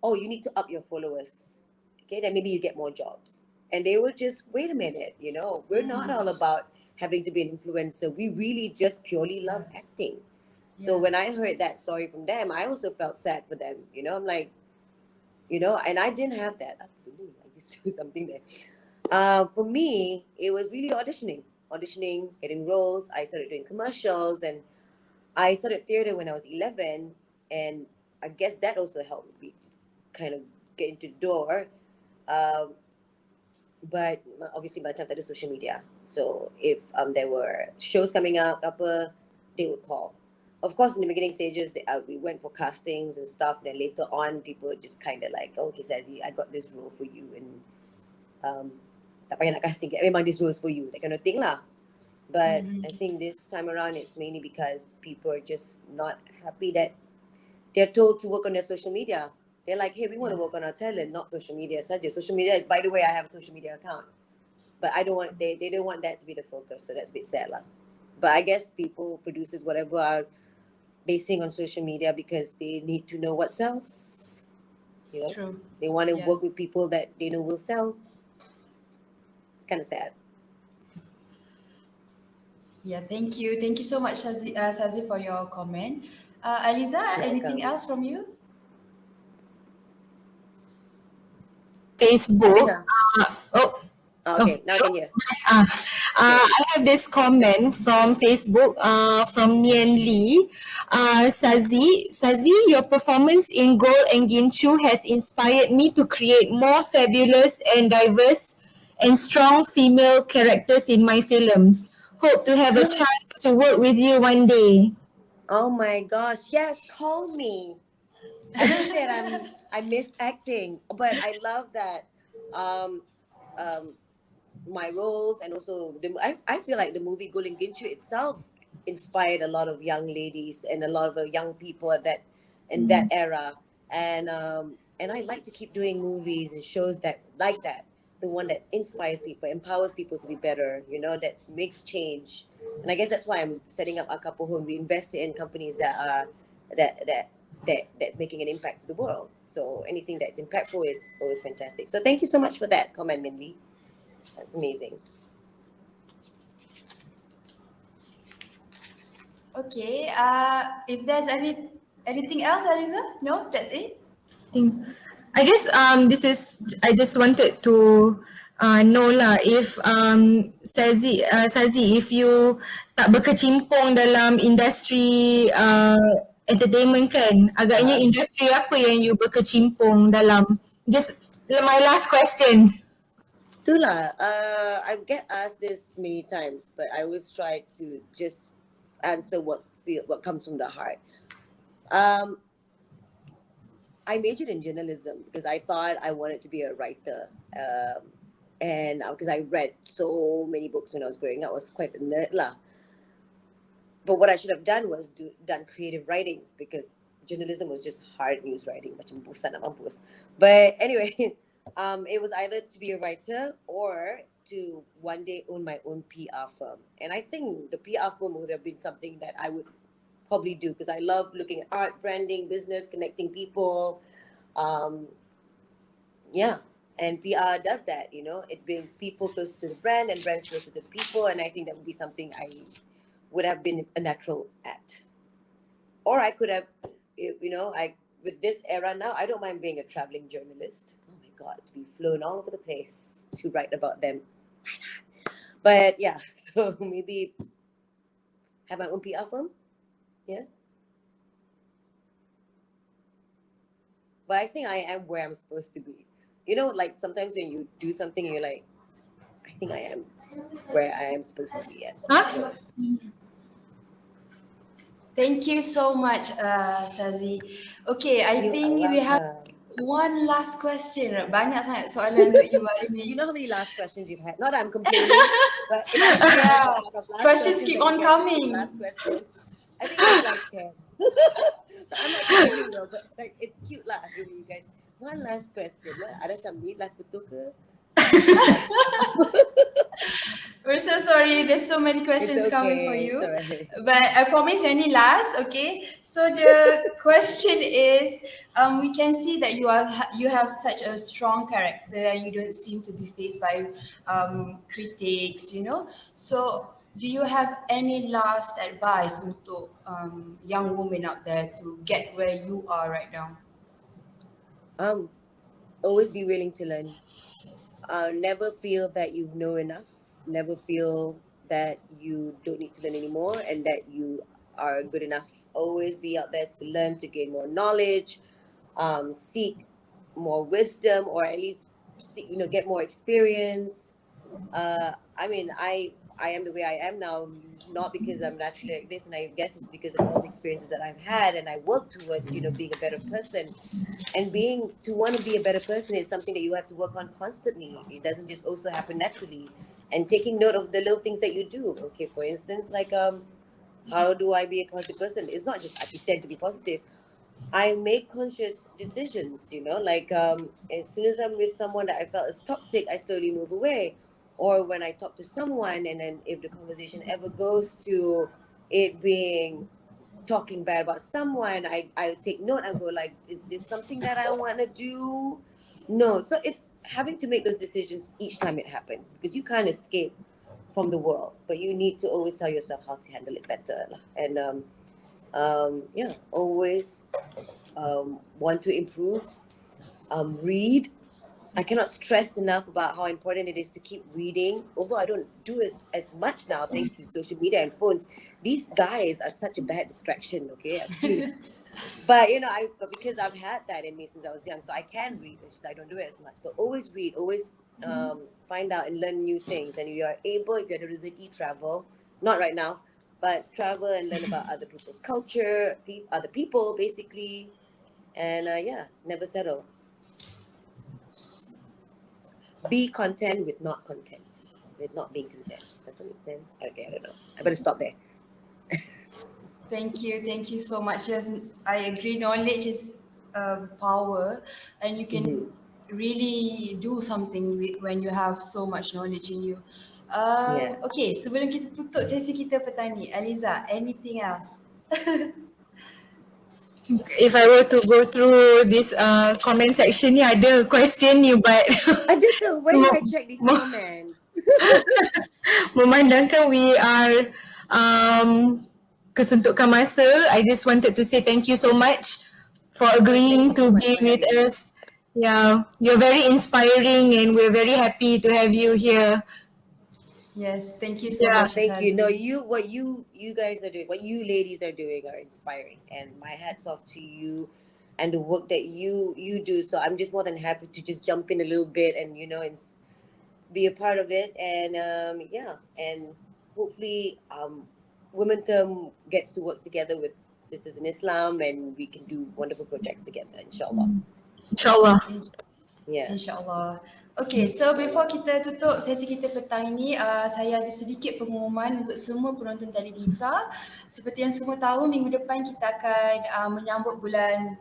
B: oh, you need to up your followers. Okay, then maybe you get more jobs. And they were just, wait a minute, we're not all about having to be an influencer. We really just purely love acting. So
A: Yeah.
B: when I heard that story from them, I also felt sad for them. I'm like, and I didn't have that. I just do something there. For me, it was really auditioning, getting roles. I started doing commercials, and I started theater when I was 11, and I guess that also helped me kind of get into the door. Um, but obviously, by the time that is social media, so if there were shows coming up, they would call. Of course, in the beginning stages, we went for castings and stuff. Then later on, people were just kind of like, oh, okay, Sazzy, I got this role for you, and tak payah nak casting, memang this role is for you, that kind of thing lah. But I think this time around, it's mainly because people are just not happy that they're told to work on their social media. They're like, hey, we want to work on our talent, not social media. Social media is, by the way, I have a social media account. But I don't want, they don't want that to be the focus. So that's a bit sad lah. But I guess people, producers, whatever, are basing on social media because they need to know what sells.
A: True.
B: They want to
A: Yeah.
B: work with people that they know will sell. It's kind of sad.
A: Yeah, thank you. Thank you so much, Sazzy, for your comment. Aliza,
B: You're
A: anything
B: welcome.
A: else from you?
C: Facebook.
B: Aleza.
C: Oh,
B: Okay, now I can hear.
C: I have this comment from Facebook from Mian Lee. Sazzy, your performance in Gold and Ginchu has inspired me to create more fabulous and diverse and strong female characters in my films. Hope to have a chance to work with you one day.
B: Oh my gosh, yes, call me. As I said, I miss acting, but I love that um, my roles, and also I feel like the movie Golden Ginchu itself inspired a lot of young ladies and a lot of young people in that era, and I like to keep doing movies and shows that like that, the one that inspires people, empowers people to be better, that makes change. And I guess that's why I'm setting up a couple who we invest in companies that are that's making an impact to the world. So anything that's impactful is always fantastic. So thank you so much for that comment, Mindy. That's amazing.
A: Okay. If there's anything else, Aleza? No, that's it.
C: Think I guess this is I just wanted to know lah if Sazzy if you tak berkecimpung dalam industri entertainment kan, agaknya industri apa yang you berkecimpung dalam? Just my last question.
B: Itulah, I get asked this many times, but I always try to just answer what comes from the heart. I majored in journalism because I thought I wanted to be a writer, and because I read so many books when I was growing up, I was quite a nerd lah. But what I should have done was done creative writing, because journalism was just hard news writing, macam bosan nak mampus. But anyway, it was either to be a writer or to one day own my own PR firm. And I think the PR firm would have been something that I would probably do, because I love looking at art, branding, business, connecting people. And PR does that, you know, it brings people close to the brand and brands close to the people. And I think that would be something I would have been a natural at. Or I could have, you know, with this era now, I don't mind being a traveling journalist. Oh my God, to be flown all over the place to write about them. Why not? But yeah, so maybe have my own PR firm. Yeah. But I think I am where I'm supposed to be. You know, like sometimes when you do something, you're like, I think I am where I am supposed to be at.
C: Huh?
A: Thank you so much, Sazzy. Okay, I think we have one last question. Banyak sangat soalan untuk you hari ni.
B: You know how many last questions you've had? Not that I'm complaining, but
A: yeah, questions keep on coming.
B: Last question. I think it's like 10. I'm not complaining though, but like it's cute lah, really, you guys. One last question. Ada macam ni last betul ke?
A: We're so sorry. There's so many questions coming for you.
B: Right.
A: But I promise any last, okay? So the question is, we can see that you have such a strong character and you don't seem to be faced by critics, you know? So do you have any last advice untuk young women out there to get where you are right now?
B: Always be willing to learn. Never feel that you know enough. Never feel that you don't need to learn anymore and that you are good enough. Always be out there to learn, to gain more knowledge, seek more wisdom, or at least get more experience. I mean, I am the way I am now, not because I'm naturally like this, and I guess it's because of all the experiences that I've had, and I work towards, being a better person. And to want to be a better person is something that you have to work on constantly. It doesn't just also happen naturally. And taking note of the little things that you do. Okay, for instance, like how do I be a positive person? It's not just I pretend to be positive. I make conscious decisions, like as soon as I'm with someone that I felt is toxic, I slowly move away. Or when I talk to someone, and then if the conversation ever goes to it being talking bad about someone, I take note and go like, is this something that I want to do? No. So it's having to make those decisions each time it happens, because you can't escape from the world, but you need to always tell yourself how to handle it better. And always want to improve. Read. I cannot stress enough about how important it is to keep reading. Although I don't do as much now thanks to social media and phones. These guys are such a bad distraction, okay? But because I've had that in me since I was young, so I can read, it's just I don't do it as much. But always read, always find out and learn new things. And if you are able, if you have the rizki, travel. Not right now, but travel and learn about other people's culture, other people basically. And never settle. Be content with not content, with not being content. Does that make sense? Okay, I don't know. I better stop there.
A: Thank you so much. Yes, I agree. Knowledge is power, and you can really do something when you have so much knowledge in you. Okay, sebelum kita tutup sesi kita petang ni, Aleza, anything else?
C: If I were to go through this comment section ni, ada question ni, but
B: ada ke? Where do I check these comments?
C: memandangkan we are kesuntukan masa. I just wanted to say thank you so much for agreeing
B: Thank you so
C: to
B: much
C: be
B: for
C: with
B: having me.
C: us. Yeah, you're very inspiring and we're very happy to have you here.
A: Yes, thank you so
C: Yeah.
A: much,
B: Thank you. No,
A: Sazzy.
B: what you guys are doing, what you ladies are doing are inspiring, and my hats off to you and the work that you do. So I'm just more than happy to just jump in a little bit and be a part of it, and yeah, and hopefully Women Term gets to work together with Sisters in Islam, and we can do wonderful projects together, inshallah.
C: InsyaAllah.
B: Yeah.
A: InsyaAllah. Okay, so before kita tutup sesi kita petang ini, saya ada sedikit pengumuman untuk semua penonton Telenisa. Seperti yang semua tahu, minggu depan kita akan menyambut bulan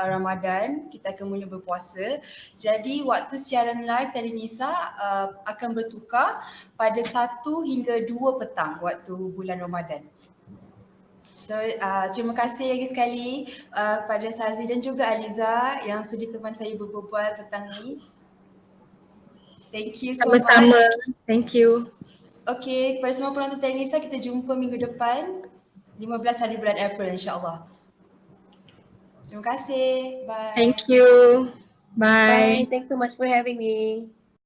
A: Ramadan. Kita akan mula berpuasa. Jadi waktu siaran live Telenisa akan bertukar pada 1 hingga 2 petang waktu bulan Ramadan. So terima kasih lagi sekali kepada Sazzy dan juga Aleza yang sudi teman saya berbual petang ini. Thank you so
C: Sama-sama.
A: much.
C: Thank you.
A: Okay, kepada semua penonton Telenisa, kita jumpa minggu depan 15 hari bulan April insyaAllah. Terima kasih. Bye.
C: Thank you.
B: Bye.
C: Bye.
B: Thanks so much for having me.